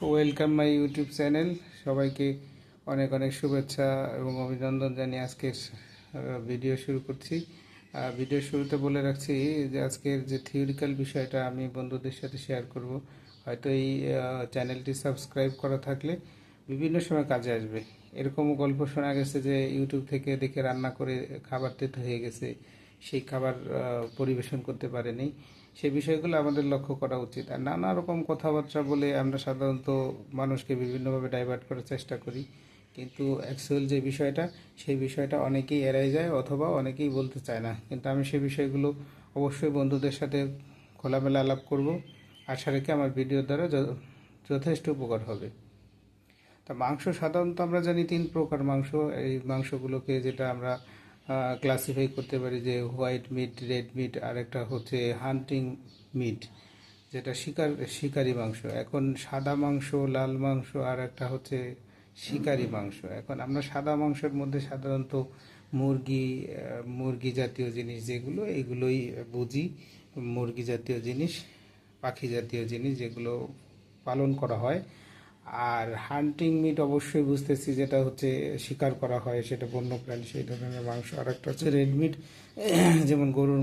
Welcome my YouTube channel. সবাইকে অনেক অনেক শুভেচ্ছা এবং অভিনন্দন জানিয়ে আজকের ভিডিও শুরু করছি। ভিডিও শুরুতে বলে রাখছি যে আজকের যে থিওরিক্যাল বিষয়টা আমি বন্ধুদের সাথে শেয়ার করব। হয়তো এই চ্যানেলটি সাবস্ক্রাইব করা থাকলে বিভিন্ন সময় কাজে আসবে। এরকমও গল্প শোনা গেছে যে ইউটিউব থেকে দেখে রান্না করে খাবার তেতো হয়ে গেছে, সেই খাবার পরিবেশন করতে পারেনি। সেই বিষয়গুলো আমাদের লক্ষ্য করা উচিত। আর নানা রকম কথাবার্তা বলে আমরা সাধারণত মানুষকে বিভিন্নভাবে ডাইভার্ট করার চেষ্টা করি, কিন্তু অ্যাকচুয়াল যে বিষয়টা সেই বিষয়টা অনেকেই এড়াই যায় অথবা অনেকেই বলতে চায় না। কিন্তু আমি সেই বিষয়গুলো অবশ্যই বন্ধুদের সাথে খোলামেলা আলাপ করব। আশা রেখে আমার ভিডিওর দ্বারা যথেষ্ট উপকার হবে। তা মাংস সাধারণত আমরা জানি 3 প্রকার মাংস। এই মাংসগুলোকে যেটা আমরা ক্লাসিফাই করতে পারি যে হোয়াইট মিট, রেড মিট, আর একটা হচ্ছে হান্টিং মিট, যেটা শিকারি মাংস। এখন সাদা মাংস, লাল মাংস, আর একটা হচ্ছে শিকারি মাংস। এখন আমরা সাদা মাংসের মধ্যে সাধারণত মুরগি জাতীয় জিনিস যেগুলো, এইগুলোই বুঝি। মুরগি জাতীয় জিনিস, পাখি জাতীয় জিনিস যেগুলো পালন করা হয়। আর হান্টিং মিট অবশ্যই বুঝতেছি, যেটা হচ্ছে শিকার করা হয়, সেটা বন্যপ্রাণী, সেই ধরনের মাংস। আর একটা হচ্ছে রেড মিট, যেমন গরুর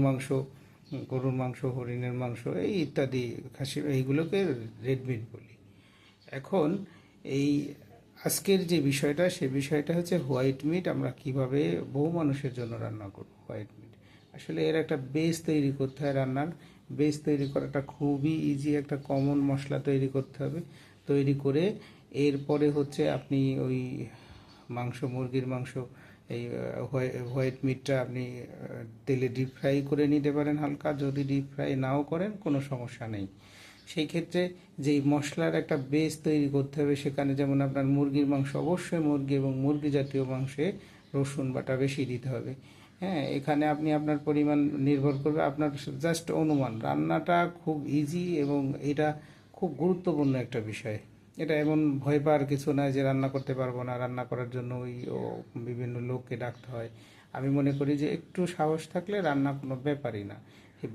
মাংস, হরিণের মাংস, এই ইত্যাদি, খাসি, এইগুলোকে রেড মিট বলি। এখন এই আজকের যে বিষয়টা, সে বিষয়টা হচ্ছে হোয়াইট মিট আমরা কিভাবে বহু মানুষের জন্য রান্না করব। হোয়াইট মিট আসলে এর একটা বেস তৈরি করতে হয়। রান্নার বেস তৈরি করাটা খুবই ইজি। একটা কমন মশলা তৈরি করতে হবে। তৈরি করে এরপরে হচ্ছে আপনি ওই মুরগির মাংস, এই হোয়াইট মিটটা আপনি তেলে ডিপ ফ্রাই করে নিতে পারেন হালকা। যদি ডিপ ফ্রাই নাও করেন কোনো সমস্যা নেই। সেই ক্ষেত্রে যেই মশলার একটা বেস তৈরি করতে হবে, সেখানে যেমন আপনার মুরগির মাংস, অবশ্যই মুরগি এবং মুরগি জাতীয় মাংসে রসুন বাটা বেশি দিতে হবে। হ্যাঁ, এখানে আপনি আপনার পরিমাণ নির্ভর করবে আপনার জাস্ট অনুমান। রান্নাটা খুব ইজি এবং এটা খুব গুরুত্বপূর্ণ একটা বিষয়। এটা এমন ভয় পাওয়ার কিছু নয় যে রান্না করতে পারবো না, রান্না করার জন্য বিভিন্ন লোককে ডাকতে হয়। আমি মনে করি যে একটু সাহস থাকলে রান্না কোনো ব্যাপারই না।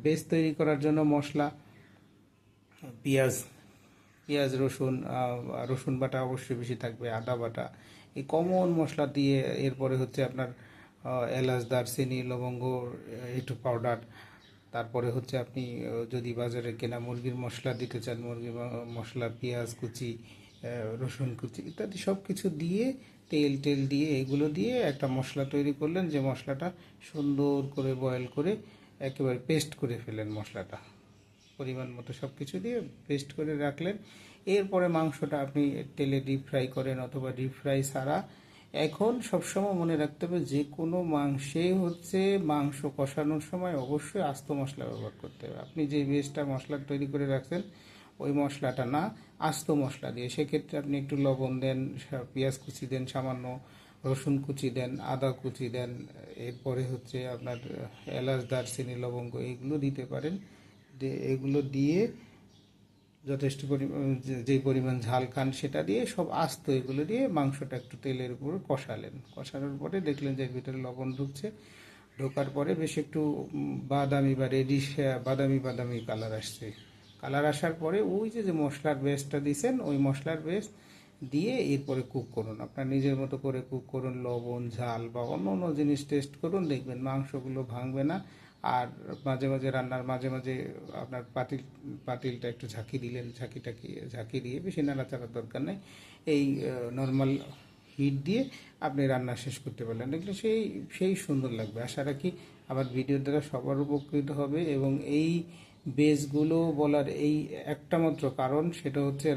বেস তৈরি করার জন্য মশলা, পেঁয়াজ পেঁয়াজ রসুন বাটা অবশ্যই বেশি থাকবে, আদা বাটা, এই কমন মশলা দিয়ে। এরপরে হচ্ছে আপনার এলাচ, দারচিনি, লবঙ্গ, একটু পাউডার। তারপরে হচ্ছে আপনি যদি বাজারে কেনা মুরগির মশলা দিতে চান, মুরগির মশলা, পেঁয়াজ কুচি, রসুন কুচি ইত্যাদি সব কিছু দিয়ে, তেল দিয়ে, এগুলো দিয়ে একটা মশলা তৈরি করলেন। যে মশলাটা সুন্দর করে বয়েল করে একেবারে পেস্ট করে ফেলেন মশলাটা, পরিমাণ মতো সব কিছু দিয়ে পেস্ট করে রাখলেন। এরপরে মাংসটা আপনি তেলে ডিপ ফ্রাই করেন অথবা ডিপ ফ্রাই ছাড়া। এখন সবসময় মনে রাখতে হবে, যে কোনো মাংসে হচ্ছে মাংস কষানোর সময় অবশ্যই আস্ত মশলা ব্যবহার করতে হবে। আপনি যে বেসটা মশলা তৈরি করে রাখছেন ওই মশলাটা না, আস্ত মশলা দিয়ে। সেক্ষেত্রে আপনি একটু লবণ দেন, পেঁয়াজ কুচি দেন সামান্য, রসুন কুচি দেন, আদা কুচি দেন। এরপরে হচ্ছে আপনার এলাচ, দারচিনি, লবঙ্গ এইগুলো দিতে পারেন। এগুলো দিয়ে যথেষ্ট পরিমাণ, যেই পরিমাণ ঝাল খান সেটা দিয়ে, সব আস্ত এগুলো দিয়ে মাংসটা একটু তেলের উপর কষালেন। কষানোর পরে দেখলেন যে এর ভিতরে লবণ ঢুকছে। ঢোকার পরে বেশ একটু বাদামি বা রেডিশ, বাদামি কালার আসছে। কালার আসার পরে ওই যে মশলার বেসটা দিয়েছেন, ওই মশলার বেস দিয়ে এরপরে কুক করুন। আপনার নিজের মতো করে কুক করুন। লবণ, ঝাল বা অন্য অন্য জিনিস টেস্ট করুন, দেখবেন মাংসগুলো ভাঙবে না। আর মাঝে মাঝে রান্নার মাঝে মাঝে আপনার পাতিলটা একটু ঝাঁকি দিয়ে, বেশি নাড়াচাড়ার দরকার নেই। এই নর্মাল হিট দিয়ে আপনি রান্না শেষ করতে পারলেন। দেখলে সেই সুন্দর লাগবে। আশা রাখি আমার ভিডিওর দ্বারা সবার উপকৃত হবে। এবং এই বেসগুলো বলার এই একটা মাত্র কারণ, সেটা হচ্ছে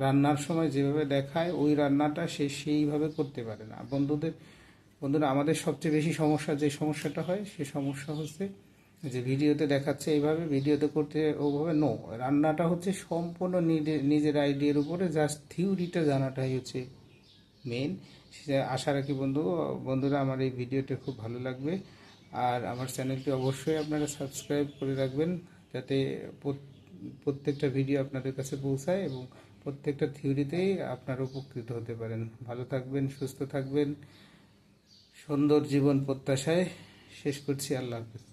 রান্নার সময় যেভাবে দেখায় ওই রান্নাটা সেইভাবে করতে পারে না। বন্ধুরা, আমাদের সবচেয়ে বেশি সমস্যা, যে সমস্যাটা হয়, সে সমস্যা হচ্ছে যে ভিডিওতে দেখাচ্ছে এইভাবে, ভিডিওতে করতে ওভাবে নো। রান্নাটা হচ্ছে সম্পূর্ণ নিজের আইডিয়ার উপরে, জাস্ট থিওরিটা জানাটাই হচ্ছে মেন। আশা রাখি বন্ধুরা আমার এই ভিডিওটা খুব ভালো লাগবে। আর আমার চ্যানেলটি অবশ্যই আপনারা সাবস্ক্রাইব করে রাখবেন, যাতে প্রত্যেকটা ভিডিও আপনাদের কাছে পৌঁছায় এবং প্রত্যেকটা থিওরিতেই আপনারা উপকৃত হতে পারেন। ভালো থাকবেন, সুস্থ থাকবেন, সুন্দর জীবন প্রত্যাশায় শেষ করছি। আল্লাহ হাফেজ।